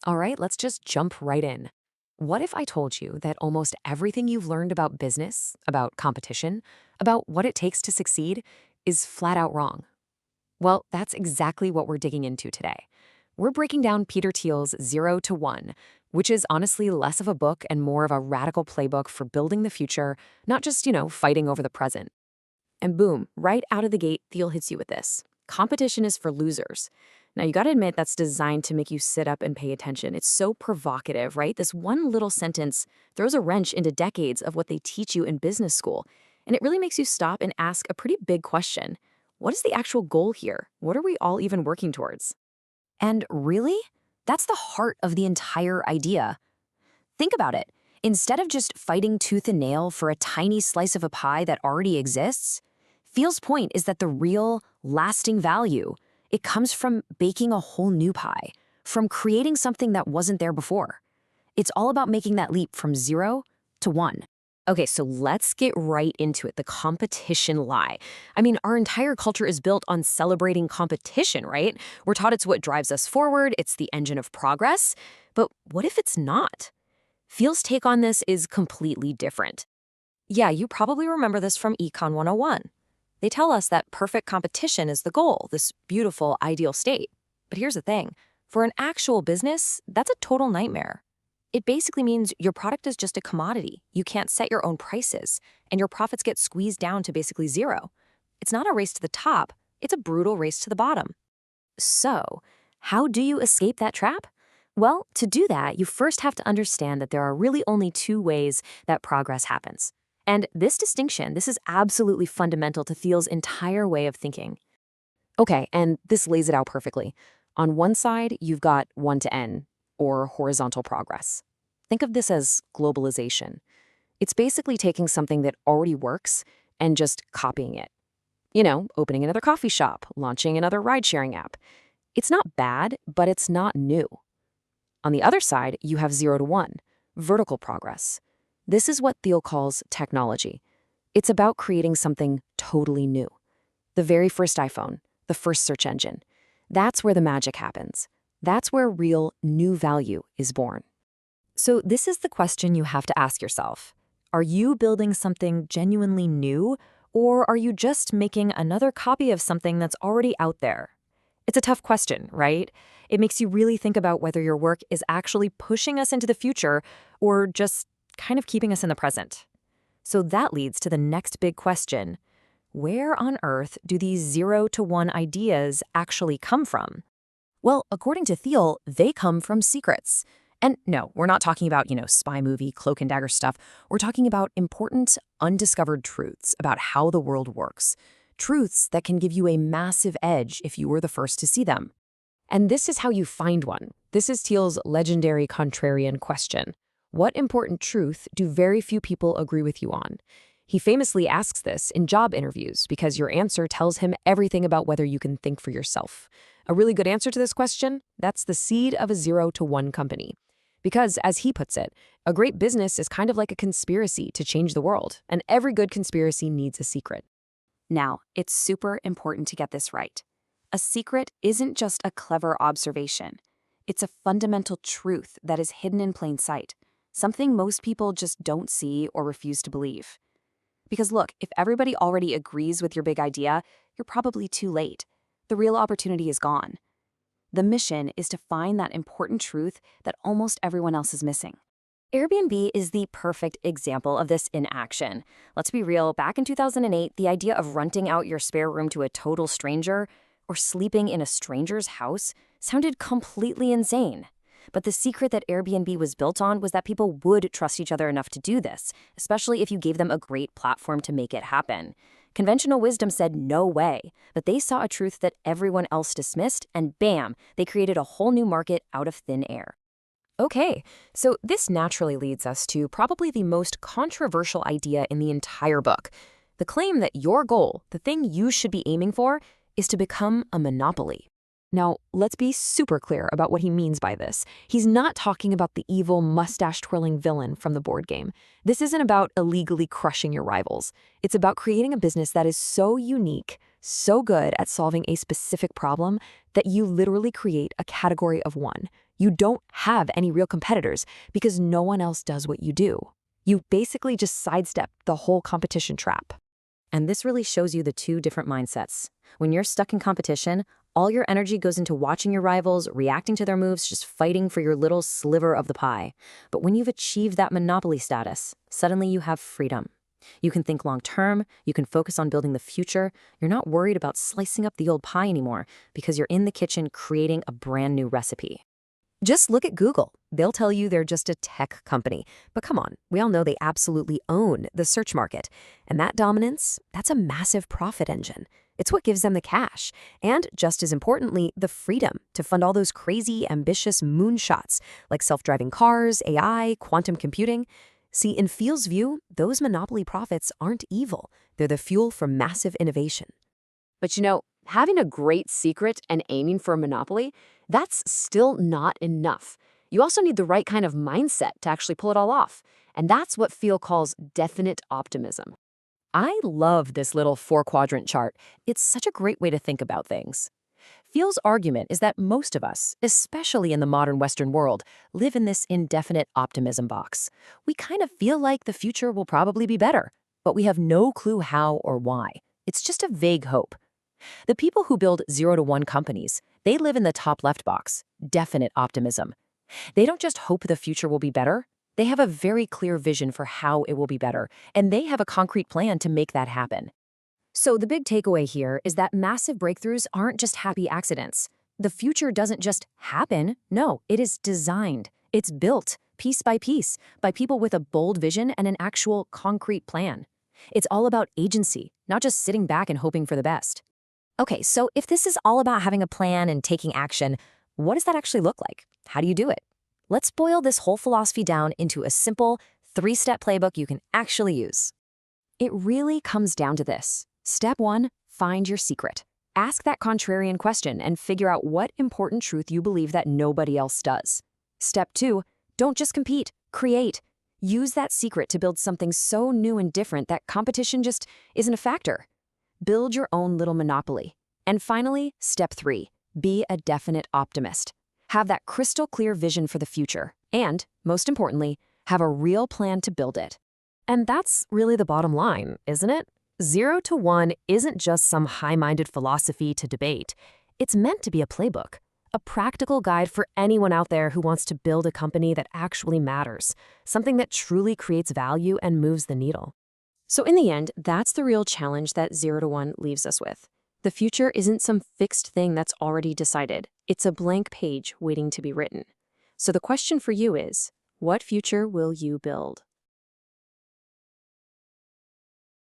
All right, let's just jump right in. What if I told you that almost everything you've learned about business, about competition, about what it takes to succeed is flat out wrong? Well, that's exactly what we're digging into today. We're breaking down Peter Thiel's 0 to 1, which is honestly less of a book and more of a radical playbook for building the future, not just, fighting over the present. And boom, right out of the gate, Thiel hits you with this. Competition is for losers. Now, you gotta admit that's designed to make you sit up and pay attention. It's so provocative, right? This one little sentence throws a wrench into decades of what they teach you in business school. And it really makes you stop and ask a pretty big question. What is the actual goal here? What are we all even working towards? And really, that's the heart of the entire idea. Think about it. Instead of just fighting tooth and nail for a tiny slice of a pie that already exists, Thiel's point is that the real, lasting value, it comes from baking a whole new pie, from creating something that wasn't there before. It's all about making that leap from 0 to 1. Okay, so let's get right into it, the competition lie. I mean, our entire culture is built on celebrating competition, right? We're taught it's what drives us forward, it's the engine of progress. But what if it's not? Thiel's take on this is completely different. Yeah, you probably remember this from Econ 101. They tell us that perfect competition is the goal, this beautiful, ideal state. But here's the thing. For an actual business, that's a total nightmare. It basically means your product is just a commodity. You can't set your own prices, and your profits get squeezed down to basically 0. It's not a race to the top. It's a brutal race to the bottom. So, how do you escape that trap? Well, to do that, you first have to understand that there are really only 2 ways that progress happens. And this distinction, this is absolutely fundamental to Thiel's entire way of thinking. Okay, and this lays it out perfectly. On one side, you've got 1 to N, or horizontal progress. Think of this as globalization. It's basically taking something that already works and just copying it. Opening another coffee shop, launching another ride-sharing app. It's not bad, but it's not new. On the other side, you have 0 to 1, vertical progress. This is what Thiel calls technology. It's about creating something totally new. The very first iPhone, the first search engine. That's where the magic happens. That's where real new value is born. So this is the question you have to ask yourself. Are you building something genuinely new, or are you just making another copy of something that's already out there? It's a tough question, right? It makes you really think about whether your work is actually pushing us into the future or just kind of keeping us in the present. So that leads to the next big question. Where on earth do these 0 to 1 ideas actually come from? Well, according to Thiel, they come from secrets. And no, we're not talking about, spy movie, cloak and dagger stuff. We're talking about important, undiscovered truths about how the world works. Truths that can give you a massive edge if you were the first to see them. And this is how you find one. This is Thiel's legendary contrarian question. What important truth do very few people agree with you on? He famously asks this in job interviews because your answer tells him everything about whether you can think for yourself. A really good answer to this question? That's the seed of a 0 to 1 company. Because, as he puts it, a great business is kind of like a conspiracy to change the world, and every good conspiracy needs a secret. Now, it's super important to get this right. A secret isn't just a clever observation. It's a fundamental truth that is hidden in plain sight, something most people just don't see or refuse to believe. Because look, if everybody already agrees with your big idea, you're probably too late. The real opportunity is gone. The mission is to find that important truth that almost everyone else is missing. Airbnb is the perfect example of this in action. Let's be real, back in 2008, the idea of renting out your spare room to a total stranger or sleeping in a stranger's house sounded completely insane. But the secret that Airbnb was built on was that people would trust each other enough to do this, especially if you gave them a great platform to make it happen. Conventional wisdom said no way, but they saw a truth that everyone else dismissed, and bam, they created a whole new market out of thin air. Okay, so this naturally leads us to probably the most controversial idea in the entire book. The claim that your goal, the thing you should be aiming for, is to become a monopoly. Now, let's be super clear about what he means by this. He's not talking about the evil mustache-twirling villain from the board game. This isn't about illegally crushing your rivals. It's about creating a business that is so unique, so good at solving a specific problem, that you literally create a category of one. You don't have any real competitors because no one else does what you do. You basically just sidestep the whole competition trap. And this really shows you the two different mindsets. When you're stuck in competition, all your energy goes into watching your rivals, reacting to their moves, just fighting for your little sliver of the pie. But when you've achieved that monopoly status, suddenly you have freedom. You can think long term, you can focus on building the future. You're not worried about slicing up the old pie anymore because you're in the kitchen creating a brand new recipe. Just look at Google. They'll tell you they're just a tech company. But come on, we all know they absolutely own the search market. And that dominance, that's a massive profit engine. It's what gives them the cash. And just as importantly, the freedom to fund all those crazy, ambitious moonshots like self-driving cars, AI, quantum computing. See, in Thiel's view, those monopoly profits aren't evil. They're the fuel for massive innovation. But having a great secret and aiming for a monopoly, that's still not enough. You also need the right kind of mindset to actually pull it all off. And that's what Thiel calls definite optimism. I love this little 4-quadrant chart. It's such a great way to think about things. Thiel's argument is that most of us, especially in the modern Western world, live in this indefinite optimism box. We kind of feel like the future will probably be better, but we have no clue how or why. It's just a vague hope. The people who build 0 to 1 companies, they live in the top left box, definite optimism. They don't just hope the future will be better. They have a very clear vision for how it will be better, and they have a concrete plan to make that happen. So the big takeaway here is that massive breakthroughs aren't just happy accidents. The future doesn't just happen. No, it is designed. It's built, piece by people with a bold vision and an actual concrete plan. It's all about agency, not just sitting back and hoping for the best. Okay, so if this is all about having a plan and taking action, what does that actually look like? How do you do it? Let's boil this whole philosophy down into a simple 3-step playbook you can actually use. It really comes down to this. Step 1, find your secret. Ask that contrarian question and figure out what important truth you believe that nobody else does. Step 2, don't just compete, create. Use that secret to build something so new and different that competition just isn't a factor. Build your own little monopoly. And finally, step 3, be a definite optimist. Have that crystal clear vision for the future. And, most importantly, have a real plan to build it. And that's really the bottom line, isn't it? 0 to 1 isn't just some high-minded philosophy to debate. It's meant to be a playbook, a practical guide for anyone out there who wants to build a company that actually matters, something that truly creates value and moves the needle. So in the end, that's the real challenge that 0 to 1 leaves us with. The future isn't some fixed thing that's already decided. It's a blank page waiting to be written. So the question for you is, what future will you build?